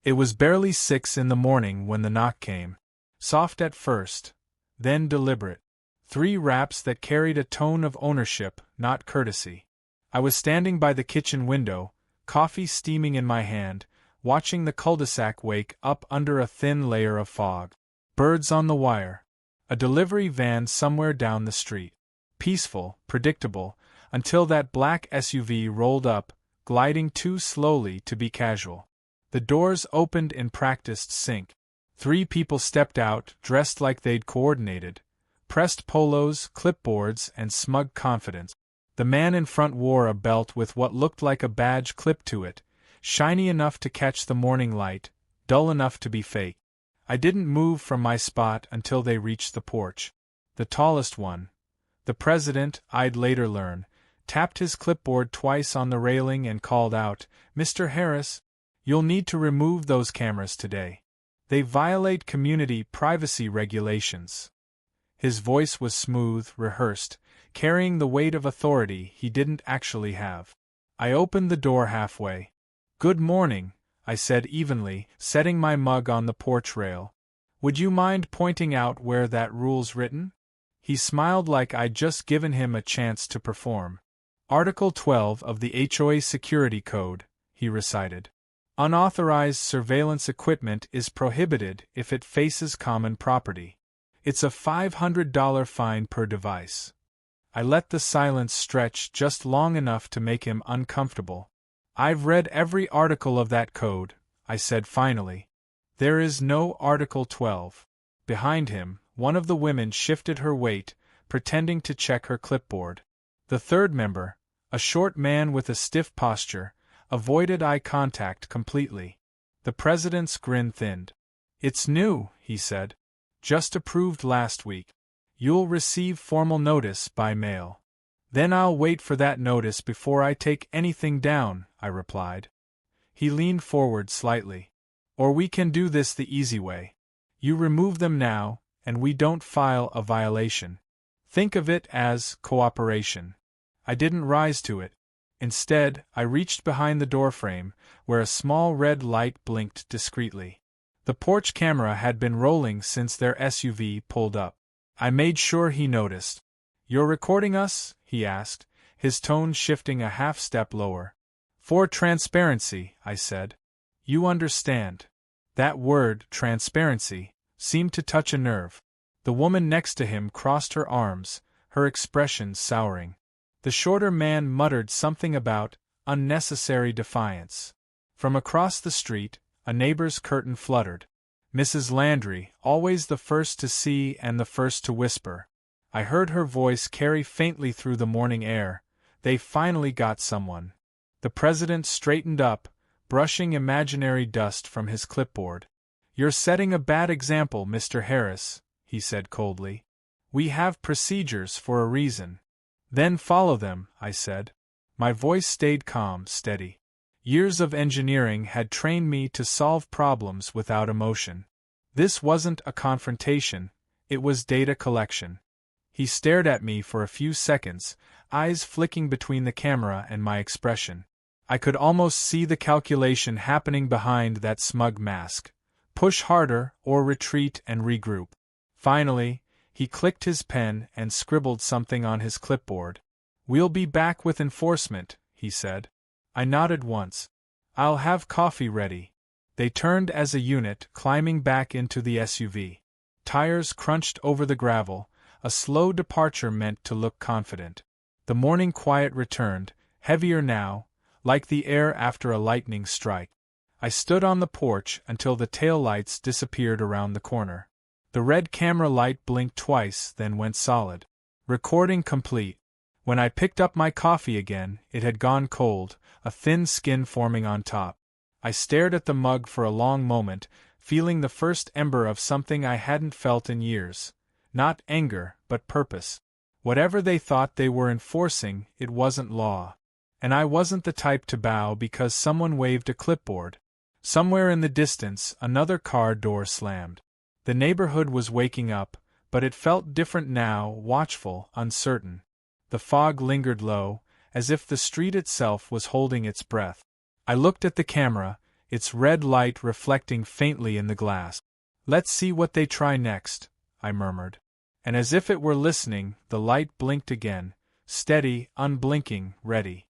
It was barely 6 in the morning when the knock came. Soft at first, then deliberate. 3 raps that carried a tone of ownership, not courtesy. I was standing by the kitchen window, coffee steaming in my hand, watching the cul-de-sac wake up under a thin layer of fog. Birds on the wire. A delivery van somewhere down the street. Peaceful, predictable, until that black SUV rolled up, gliding too slowly to be casual. The doors opened in practiced sync. 3 people stepped out, dressed like they'd coordinated. Pressed polos, clipboards, and smug confidence. The man in front wore a belt with what looked like a badge clipped to it, shiny enough to catch the morning light, dull enough to be fake. I didn't move from my spot until they reached the porch. The tallest one, the president, I'd later learn, tapped his clipboard twice on the railing and called out, "Mr. Harris, you'll need to remove those cameras today. They violate community privacy regulations." His voice was smooth, rehearsed, carrying the weight of authority he didn't actually have. I opened the door halfway. "Good morning," I said evenly, setting my mug on the porch rail. "Would you mind pointing out where that rule's written?" He smiled like I'd just given him a chance to perform. "Article 12 of the HOA Security Code," he recited. "Unauthorized surveillance equipment is prohibited if it faces common property. It's a $500 fine per device." I let the silence stretch just long enough to make him uncomfortable. "I've read every article of that code," I said finally. "There is no Article 12. Behind him, one of the women shifted her weight, pretending to check her clipboard. The third member, a short man with a stiff posture, avoided eye contact completely. The president's grin thinned. "It's new," he said. "Just approved last week. You'll receive formal notice by mail." "Then I'll wait for that notice before I take anything down," I replied. He leaned forward slightly. "Or we can do this the easy way. You remove them now, and we don't file a violation. Think of it as cooperation." I didn't rise to it. Instead, I reached behind the doorframe, where a small red light blinked discreetly. The porch camera had been rolling since their SUV pulled up. I made sure he noticed. "You're recording us?" he asked, his tone shifting a half-step lower. "For transparency," I said. "You understand." That word, transparency, seemed to touch a nerve. The woman next to him crossed her arms, her expression souring. The shorter man muttered something about unnecessary defiance. From across the street, a neighbor's curtain fluttered. Mrs. Landry, always the first to see and the first to whisper. I heard her voice carry faintly through the morning air. "They finally got someone." The president straightened up, brushing imaginary dust from his clipboard. "You're setting a bad example, Mr. Harris," he said coldly. "We have procedures for a reason." "Then follow them," I said. My voice stayed calm, steady. Years of engineering had trained me to solve problems without emotion. This wasn't a confrontation, it was data collection. He stared at me for a few seconds, eyes flicking between the camera and my expression. I could almost see the calculation happening behind that smug mask. Push harder or retreat and regroup. Finally, he clicked his pen and scribbled something on his clipboard. "We'll be back with enforcement," he said. I nodded once. "I'll have coffee ready." They turned as a unit, climbing back into the SUV. Tires crunched over the gravel, a slow departure meant to look confident. The morning quiet returned, heavier now, like the air after a lightning strike. I stood on the porch until the taillights disappeared around the corner. The red camera light blinked twice, then went solid. Recording complete. When I picked up my coffee again, it had gone cold, a thin skin forming on top. I stared at the mug for a long moment, feeling the first ember of something I hadn't felt in years. Not anger, but purpose. Whatever they thought they were enforcing, it wasn't law. And I wasn't the type to bow because someone waved a clipboard. Somewhere in the distance, another car door slammed. The neighborhood was waking up, but it felt different now, watchful, uncertain. The fog lingered low, as if the street itself was holding its breath. I looked at the camera, its red light reflecting faintly in the glass. "Let's see what they try next," I murmured. And as if it were listening, the light blinked again, steady, unblinking, ready.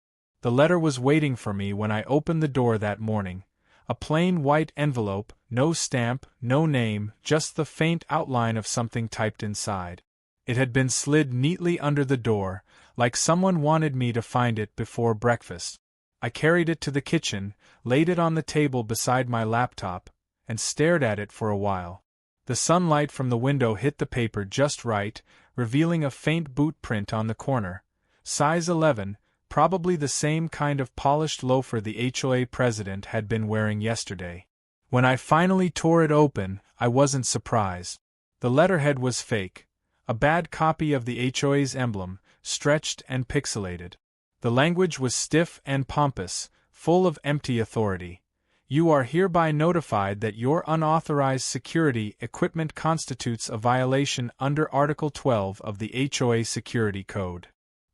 The letter was waiting for me when I opened the door that morning. A plain white envelope, no stamp, no name, just the faint outline of something typed inside. It had been slid neatly under the door, like someone wanted me to find it before breakfast. I carried it to the kitchen, laid it on the table beside my laptop, and stared at it for a while. The sunlight from the window hit the paper just right, revealing a faint boot print on the corner. Size 11, probably the same kind of polished loafer the HOA president had been wearing yesterday. When I finally tore it open, I wasn't surprised. The letterhead was fake, a bad copy of the HOA's emblem, stretched and pixelated. The language was stiff and pompous, full of empty authority. "You are hereby notified that your unauthorized security equipment constitutes a violation under Article 12 of the HOA Security Code."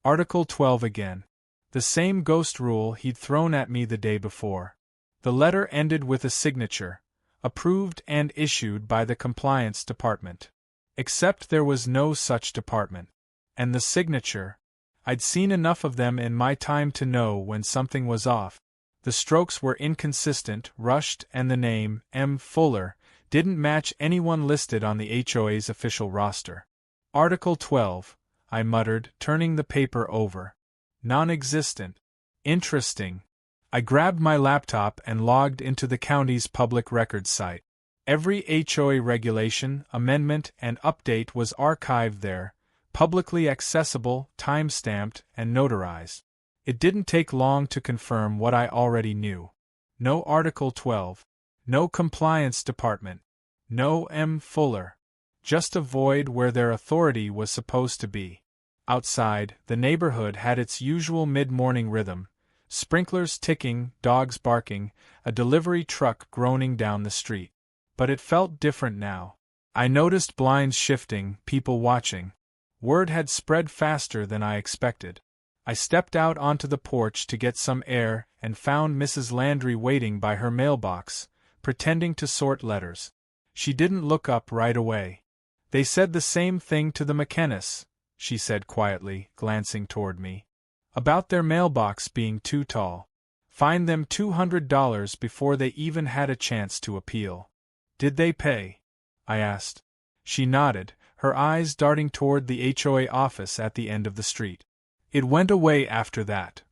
Article 12 again. The same ghost rule he'd thrown at me the day before. The letter ended with a signature, approved and issued by the Compliance Department. Except there was no such department. And the signature, I'd seen enough of them in my time to know when something was off. The strokes were inconsistent, rushed, and the name, M. Fuller, didn't match anyone listed on the HOA's official roster. Article 12, I muttered, turning the paper over. Non-existent. Interesting. I grabbed my laptop and logged into the county's public records site. Every HOA regulation, amendment, and update was archived there, publicly accessible, time-stamped, and notarized. It didn't take long to confirm what I already knew. No Article 12. No Compliance Department. No M. Fuller. Just a void where their authority was supposed to be. Outside, the neighborhood had its usual mid-morning rhythm. Sprinklers ticking, dogs barking, a delivery truck groaning down the street. But it felt different now. I noticed blinds shifting, people watching. Word had spread faster than I expected. I stepped out onto the porch to get some air and found Mrs. Landry waiting by her mailbox, pretending to sort letters. She didn't look up right away. "They said the same thing to the McKennas," she said quietly, glancing toward me. "About their mailbox being too tall. Fined them $200 before they even had a chance to appeal." "Did they pay?" I asked. She nodded, her eyes darting toward the HOA office at the end of the street. "It went away after that."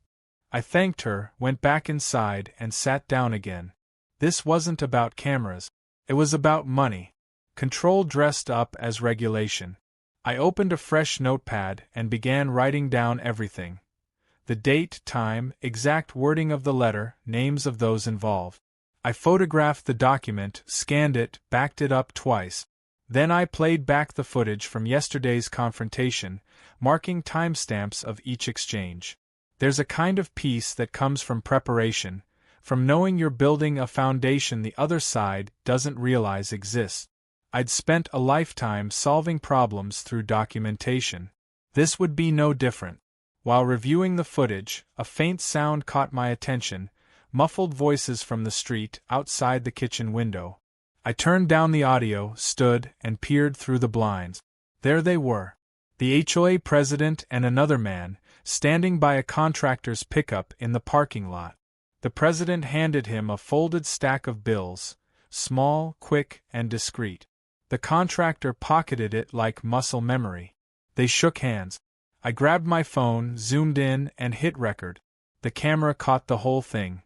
I thanked her, went back inside, and sat down again. This wasn't about cameras. It was about money. Control dressed up as regulation. I opened a fresh notepad and began writing down everything. The date, time, exact wording of the letter, names of those involved. I photographed the document, scanned it, backed it up twice. Then I played back the footage from yesterday's confrontation, marking timestamps of each exchange. There's a kind of peace that comes from preparation, from knowing you're building a foundation the other side doesn't realize exists. I'd spent a lifetime solving problems through documentation. This would be no different. While reviewing the footage, a faint sound caught my attention, muffled voices from the street outside the kitchen window. I turned down the audio, stood, and peered through the blinds. There they were. The HOA president and another man, standing by a contractor's pickup in the parking lot. The president handed him a folded stack of bills, small, quick, and discreet. The contractor pocketed it like muscle memory. They shook hands. I grabbed my phone, zoomed in, and hit record. The camera caught the whole thing.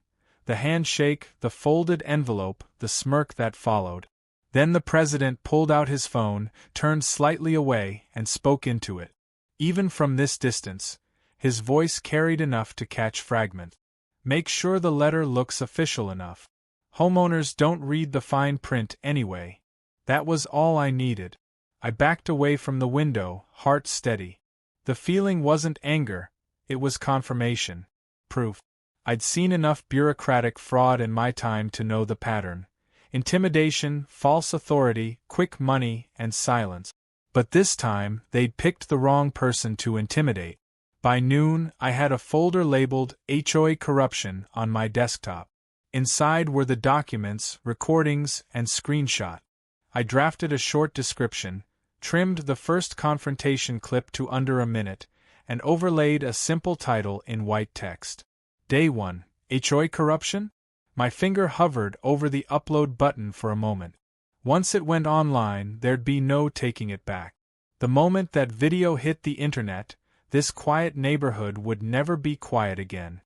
The handshake, the folded envelope, the smirk that followed. Then the president pulled out his phone, turned slightly away, and spoke into it. Even from this distance, his voice carried enough to catch fragments. "Make sure the letter looks official enough. Homeowners don't read the fine print anyway." That was all I needed. I backed away from the window, heart steady. The feeling wasn't anger, it was confirmation. Proof. I'd seen enough bureaucratic fraud in my time to know the pattern. Intimidation, false authority, quick money, and silence. But this time, they'd picked the wrong person to intimidate. By noon, I had a folder labeled HOA Corruption on my desktop. Inside were the documents, recordings, and screenshot. I drafted a short description, trimmed the first confrontation clip to under a minute, and overlaid a simple title in white text. Day 1. HOA corruption? My finger hovered over the upload button for a moment. Once it went online, there'd be no taking it back. The moment that video hit the internet, this quiet neighborhood would never be quiet again.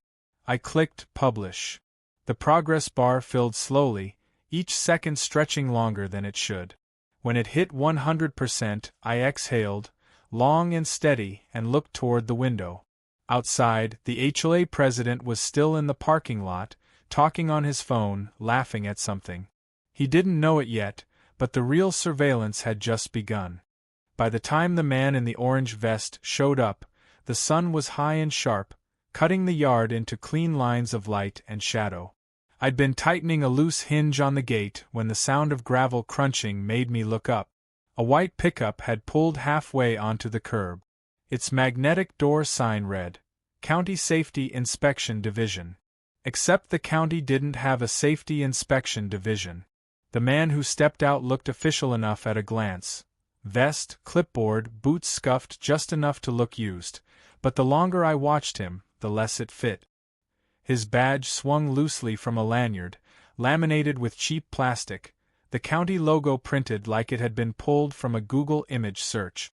I clicked publish. The progress bar filled slowly, each second stretching longer than it should. When it hit 100%, I exhaled, long and steady, and looked toward the window. Outside, the HOA president was still in the parking lot, talking on his phone, laughing at something. He didn't know it yet, but the real surveillance had just begun. By the time the man in the orange vest showed up, the sun was high and sharp, cutting the yard into clean lines of light and shadow. I'd been tightening a loose hinge on the gate when the sound of gravel crunching made me look up. A white pickup had pulled halfway onto the curb. Its magnetic door sign read, County Safety Inspection Division. Except the county didn't have a safety inspection division. The man who stepped out looked official enough at a glance. Vest, clipboard, boots scuffed just enough to look used, but the longer I watched him, the less it fit. His badge swung loosely from a lanyard, laminated with cheap plastic, the county logo printed like it had been pulled from a Google image search.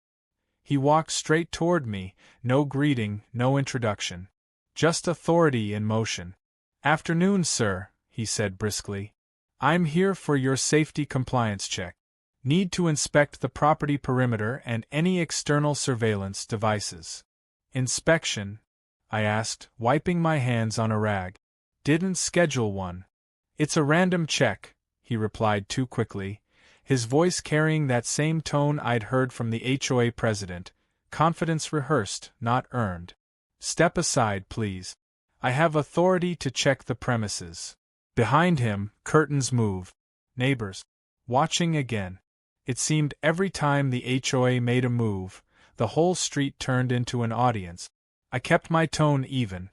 He walked straight toward me, no greeting, no introduction. Just authority in motion. "Afternoon, sir," he said briskly. "I'm here for your safety compliance check. Need to inspect the property perimeter and any external surveillance devices." "Inspection?" I asked, wiping my hands on a rag. "Didn't schedule one." "It's a random check," he replied too quickly, his voice carrying that same tone I'd heard from the HOA president, confidence rehearsed, not earned. "Step aside, please. I have authority to check the premises." Behind him, curtains moved. Neighbors. Watching again. It seemed every time the HOA made a move, the whole street turned into an audience. I kept my tone even.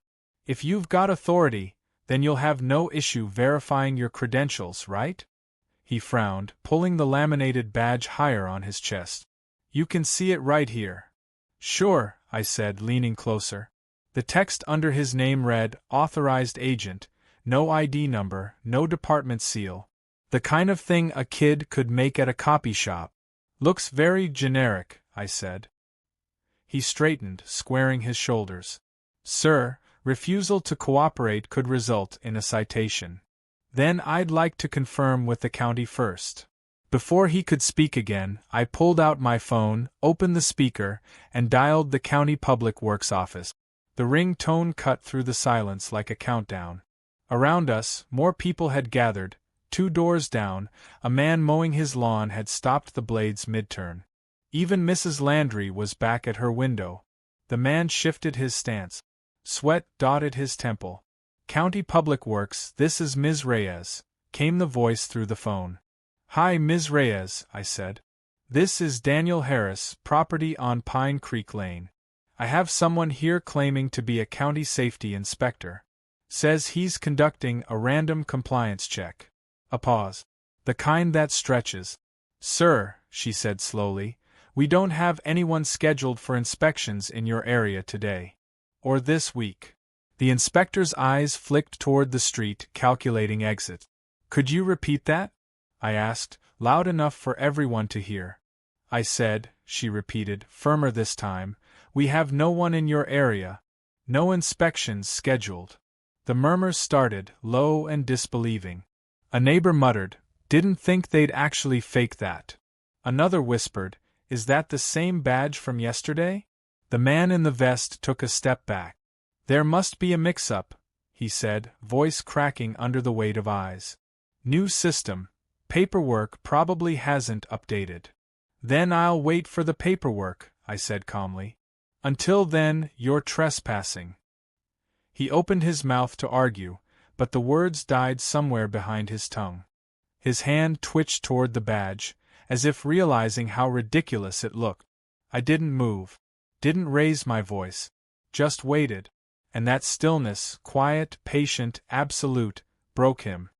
"If you've got authority, then you'll have no issue verifying your credentials, right?" He frowned, pulling the laminated badge higher on his chest. "You can see it right here." "Sure," I said, leaning closer. The text under his name read, Authorized Agent, no ID number, no department seal. The kind of thing a kid could make at a copy shop. "Looks very generic," I said. He straightened, squaring his shoulders. "Sir, refusal to cooperate could result in a citation." "Then I'd like to confirm with the county first." Before he could speak again, I pulled out my phone, opened the speaker, and dialed the county public works office. The ring tone cut through the silence like a countdown. Around us, more people had gathered. 2 doors down, a man mowing his lawn had stopped the blades mid-turn. Even Mrs. Landry was back at her window. The man shifted his stance. Sweat dotted his temple. "County Public Works, this is Ms. Reyes," came the voice through the phone. "Hi, Ms. Reyes," I said. "This is Daniel Harris, property on Pine Creek Lane. I have someone here claiming to be a county safety inspector. Says he's conducting a random compliance check." A pause. "The kind that stretches." "Sir," she said slowly, "we don't have anyone scheduled for inspections in your area today. Or this week." The inspector's eyes flicked toward the street, calculating exit. "Could you repeat that?" I asked, loud enough for everyone to hear. "I said," she repeated, firmer this time, "we have no one in your area. No inspections scheduled." The murmurs started, low and disbelieving. A neighbor muttered, "Didn't think they'd actually fake that." Another whispered, "Is that the same badge from yesterday?" The man in the vest took a step back. "There must be a mix-up," he said, voice cracking under the weight of eyes. "New system. Paperwork probably hasn't updated." "Then I'll wait for the paperwork," I said calmly. "Until then, you're trespassing." He opened his mouth to argue, but the words died somewhere behind his tongue. His hand twitched toward the badge, as if realizing how ridiculous it looked. I didn't move. Didn't raise my voice. Just waited. And that stillness, quiet, patient, absolute, broke him.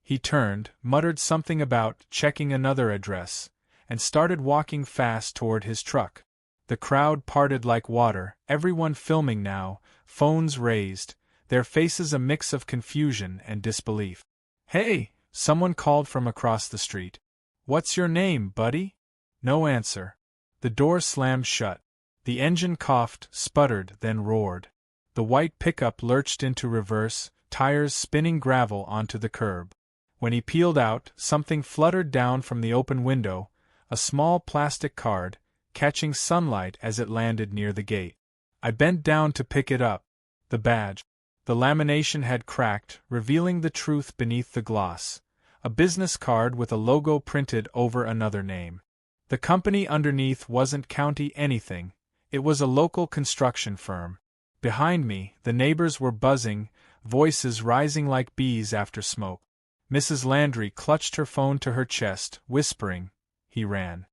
He turned, muttered something about checking another address, and started walking fast toward his truck. The crowd parted like water, everyone filming now, phones raised, their faces a mix of confusion and disbelief. "Hey!" someone called from across the street. "What's your name, buddy?" No answer. The door slammed shut. The engine coughed, sputtered, then roared. The white pickup lurched into reverse, tires spinning gravel onto the curb. When he peeled out, something fluttered down from the open window, a small plastic card, catching sunlight as it landed near the gate. I bent down to pick it up. The badge. The lamination had cracked, revealing the truth beneath the gloss. A business card with a logo printed over another name. The company underneath wasn't County anything, it was a local construction firm. Behind me, the neighbors were buzzing, voices rising like bees after smoke. Mrs. Landry clutched her phone to her chest, whispering, "He ran."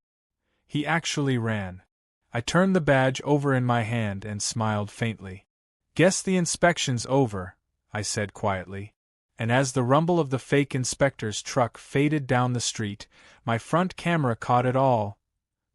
He actually ran. I turned the badge over in my hand and smiled faintly. "Guess the inspection's over," I said quietly. And as the rumble of the fake inspector's truck faded down the street, my front camera caught it all.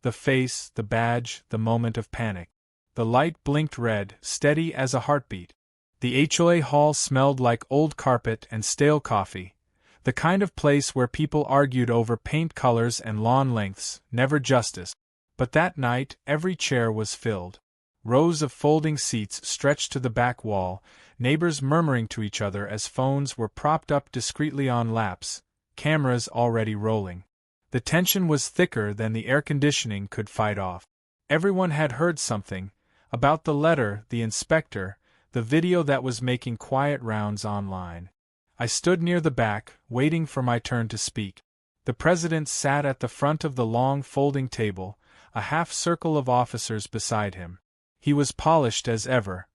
The face, the badge, the moment of panic. The light blinked red, steady as a heartbeat. The HOA hall smelled like old carpet and stale coffee. The kind of place where people argued over paint colors and lawn lengths, never justice. But that night, every chair was filled. Rows of folding seats stretched to the back wall, neighbors murmuring to each other as phones were propped up discreetly on laps, cameras already rolling. The tension was thicker than the air conditioning could fight off. Everyone had heard something, about the letter, the inspector, the video that was making quiet rounds online. I stood near the back, waiting for my turn to speak. The president sat at the front of the long folding table, a half-circle of officers beside him. He was polished as ever,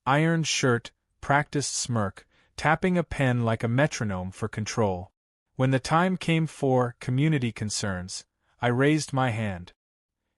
ironed shirt, practiced smirk, tapping a pen like a metronome for control. When the time came for community concerns, I raised my hand.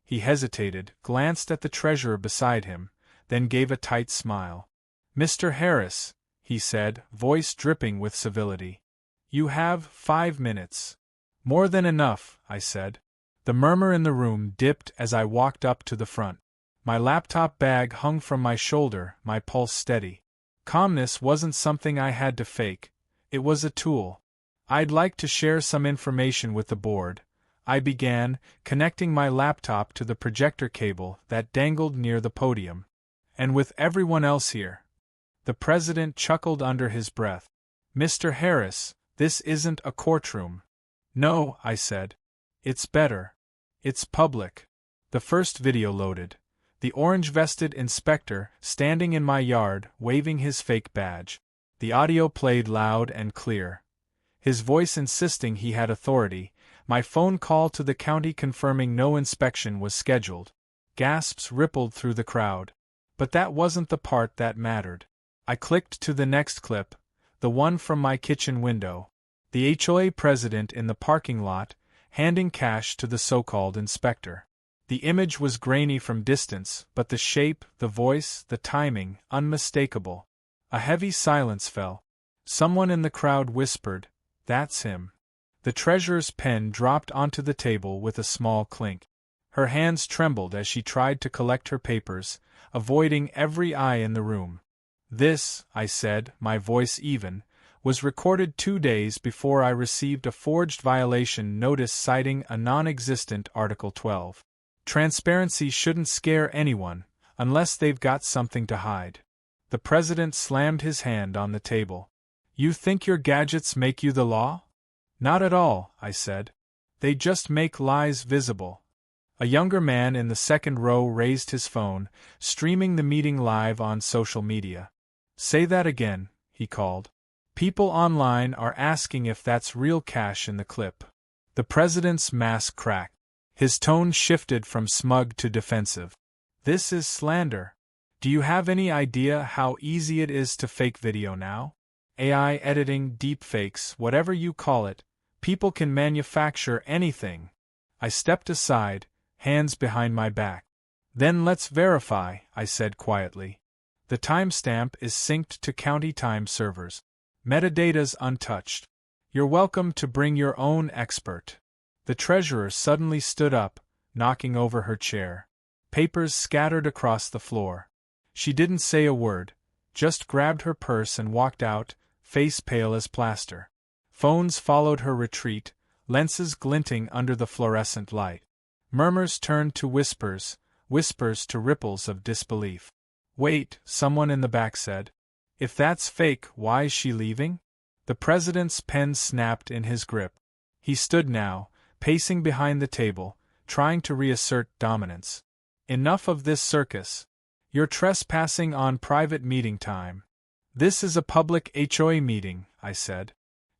He hesitated, glanced at the treasurer beside him, then gave a tight smile. "Mr. Harris," he said, voice dripping with civility. "You have 5 minutes." "More than enough," I said. The murmur in the room dipped as I walked up to the front. My laptop bag hung from my shoulder, my pulse steady. Calmness wasn't something I had to fake, it was a tool. "I'd like to share some information with the board," I began, connecting my laptop to the projector cable that dangled near the podium. "And with everyone else here." The president chuckled under his breath. "Mr. Harris, this isn't a courtroom." "No," I said. "It's better. It's public." The first video loaded. The orange-vested inspector, standing in my yard, waving his fake badge. The audio played loud and clear. His voice insisting he had authority, my phone call to the county confirming no inspection was scheduled. Gasps rippled through the crowd. But that wasn't the part that mattered. I clicked to the next clip, the one from my kitchen window. The HOA president in the parking lot, handing cash to the so-called inspector. The image was grainy from distance, but the shape, the voice, the timing, unmistakable. A heavy silence fell. Someone in the crowd whispered, "That's him." The treasurer's pen dropped onto the table with a small clink. Her hands trembled as she tried to collect her papers, avoiding every eye in the room. "This," I said, my voice even, "was recorded 2 days before I received a forged violation notice citing a non-existent Article 12. Transparency shouldn't scare anyone, unless they've got something to hide." The president slammed his hand on the table. "You think your gadgets make you the law?" "Not at all," I said. "They just make lies visible." A younger man in the second row raised his phone, streaming the meeting live on social media. "Say that again," he called. "People online are asking if that's real cash in the clip." The president's mask cracked. His tone shifted from smug to defensive. "This is slander. Do you have any idea how easy it is to fake video now? AI editing, deepfakes, whatever you call it, people can manufacture anything." I stepped aside, hands behind my back. "Then let's verify," I said quietly. "The timestamp is synced to county time servers." Metadata's untouched. You're welcome to bring your own expert. The treasurer suddenly stood up, knocking over her chair. Papers scattered across the floor. She didn't say a word, just grabbed her purse and walked out, face pale as plaster. Phones followed her retreat, lenses glinting under the fluorescent light. Murmurs turned to whispers, whispers to ripples of disbelief. Wait, someone in the back said. If that's fake, why is she leaving? The president's pen snapped in his grip. He stood now, pacing behind the table, trying to reassert dominance. Enough of this circus. You're trespassing on private meeting time. This is a public HOA meeting, I said.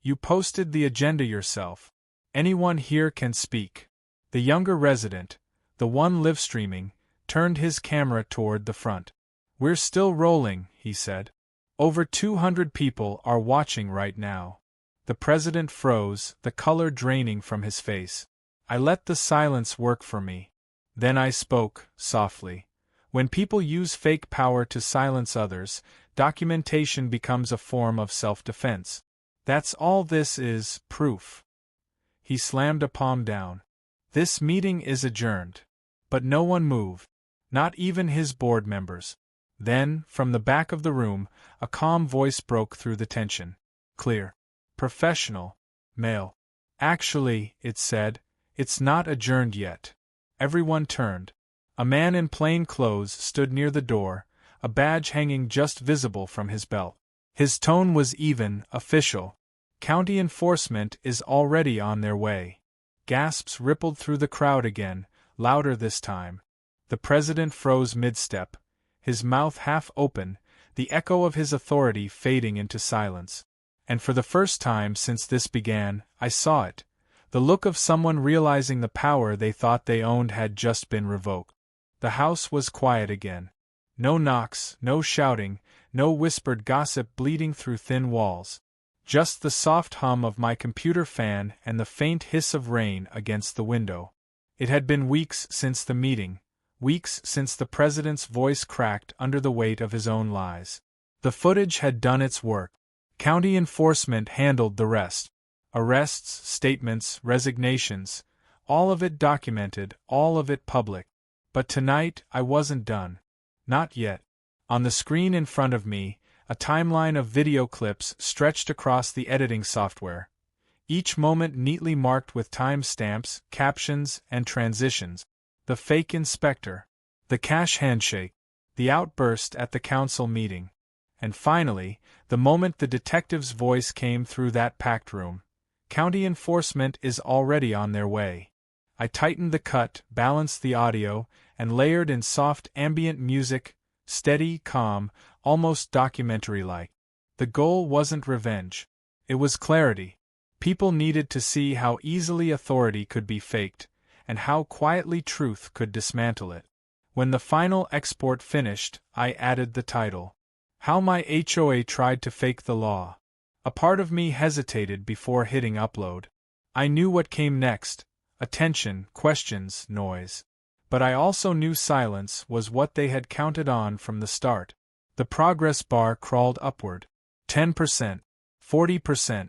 You posted the agenda yourself. Anyone here can speak. The younger resident, the one live-streaming, turned his camera toward the front. We're still rolling, he said. Over 200 people are watching right now. The president froze, the color draining from his face. I let the silence work for me. Then I spoke, softly. When people use fake power to silence others, documentation becomes a form of self-defense. That's all this is, proof. He slammed a palm down. This meeting is adjourned. But no one moved. Not even his board members. Then, from the back of the room, a calm voice broke through the tension. Clear. Professional. Male. Actually, it said, it's not adjourned yet. Everyone turned. A man in plain clothes stood near the door, a badge hanging just visible from his belt. His tone was even, official. County enforcement is already on their way. Gasps rippled through the crowd again, louder this time. The president froze mid-step, his mouth half open, the echo of his authority fading into silence. And for the first time since this began, I saw it. The look of someone realizing the power they thought they owned had just been revoked. The house was quiet again. No knocks, no shouting, no whispered gossip bleeding through thin walls. Just the soft hum of my computer fan and the faint hiss of rain against the window. It had been weeks since the meeting, weeks since the president's voice cracked under the weight of his own lies. The footage had done its work. County enforcement handled the rest. Arrests, statements, resignations, all of it documented, all of it public. But tonight, I wasn't done. Not yet. On the screen in front of me, a timeline of video clips stretched across the editing software, each moment neatly marked with timestamps, captions, and transitions. The fake inspector, the cash handshake, the outburst at the council meeting. And finally, the moment the detective's voice came through that packed room. County enforcement is already on their way. I tightened the cut, balanced the audio, and layered in soft ambient music, steady, calm, almost documentary-like. The goal wasn't revenge. It was clarity. People needed to see how easily authority could be faked, and how quietly truth could dismantle it. When the final export finished, I added the title. How My HOA Tried to Fake the Law. A part of me hesitated before hitting upload. I knew what came next. Attention, questions, noise. But I also knew silence was what they had counted on from the start. The progress bar crawled upward. 10%, 40%,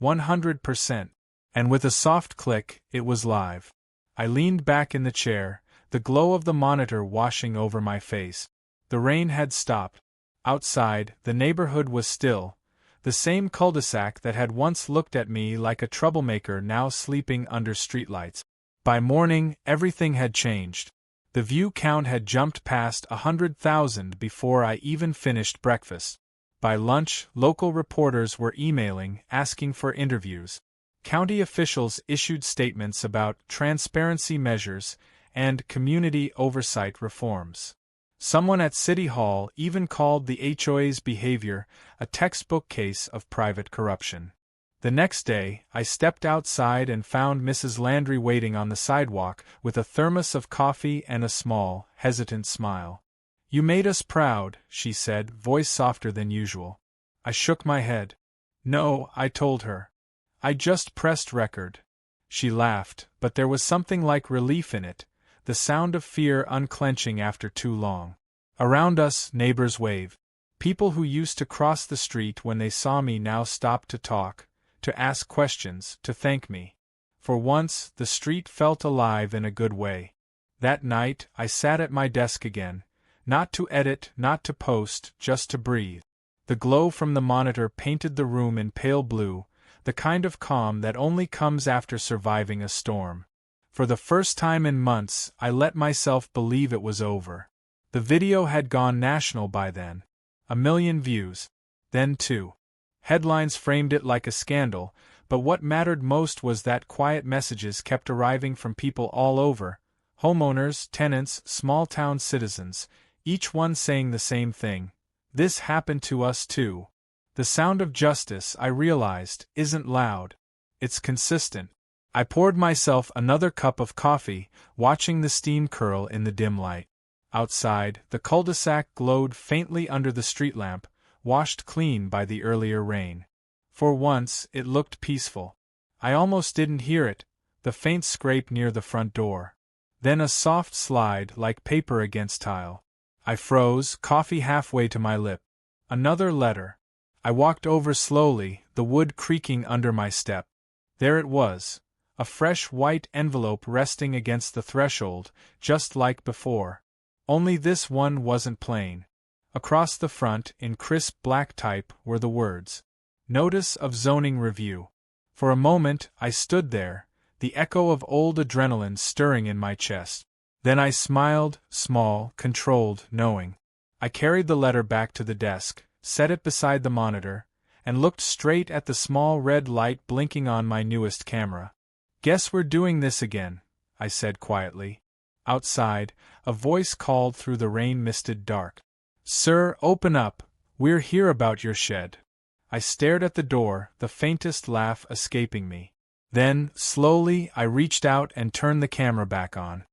100%, and with a soft click, it was live. I leaned back in the chair, the glow of the monitor washing over my face. The rain had stopped. Outside, the neighborhood was still. The same cul-de-sac that had once looked at me like a troublemaker now sleeping under streetlights. By morning, everything had changed. The view count had jumped past 100,000 before I even finished breakfast. By lunch, local reporters were emailing, asking for interviews. County officials issued statements about transparency measures and community oversight reforms. Someone at City Hall even called the HOA's behavior a textbook case of private corruption. The next day, I stepped outside and found Mrs. Landry waiting on the sidewalk with a thermos of coffee and a small, hesitant smile. "You made us proud," she said, voice softer than usual. I shook my head. "No," I told her. "I just pressed record." She laughed, but there was something like relief in it, the sound of fear unclenching after too long. Around us, neighbors waved. People who used to cross the street when they saw me now stopped to talk, to ask questions, to thank me. For once, the street felt alive in a good way. That night, I sat at my desk again, not to edit, not to post, just to breathe. The glow from the monitor painted the room in pale blue, the kind of calm that only comes after surviving a storm. For the first time in months, I let myself believe it was over. The video had gone national by then. 1 million views. Then 2. Headlines framed it like a scandal, but what mattered most was that quiet messages kept arriving from people all over, homeowners, tenants, small-town citizens, each one saying the same thing. This happened to us too. The sound of justice, I realized, isn't loud. It's consistent. I poured myself another cup of coffee, watching the steam curl in the dim light. Outside, the cul-de-sac glowed faintly under the street lamp, washed clean by the earlier rain. For once, it looked peaceful. I almost didn't hear it, the faint scrape near the front door. Then a soft slide like paper against tile. I froze, coffee halfway to my lip. Another letter. I walked over slowly, the wood creaking under my step. There it was, a fresh white envelope resting against the threshold, just like before. Only this one wasn't plain. Across the front, in crisp black type, were the words, "Notice of Zoning Review." For a moment, I stood there, the echo of old adrenaline stirring in my chest. Then I smiled, small, controlled, knowing. I carried the letter back to the desk, set it beside the monitor, and looked straight at the small red light blinking on my newest camera. "Guess we're doing this again," I said quietly. Outside, a voice called through the rain-misted dark. "Sir, open up, we're here about your shed." I stared at the door, the faintest laugh escaping me. Then, slowly, I reached out and turned the camera back on.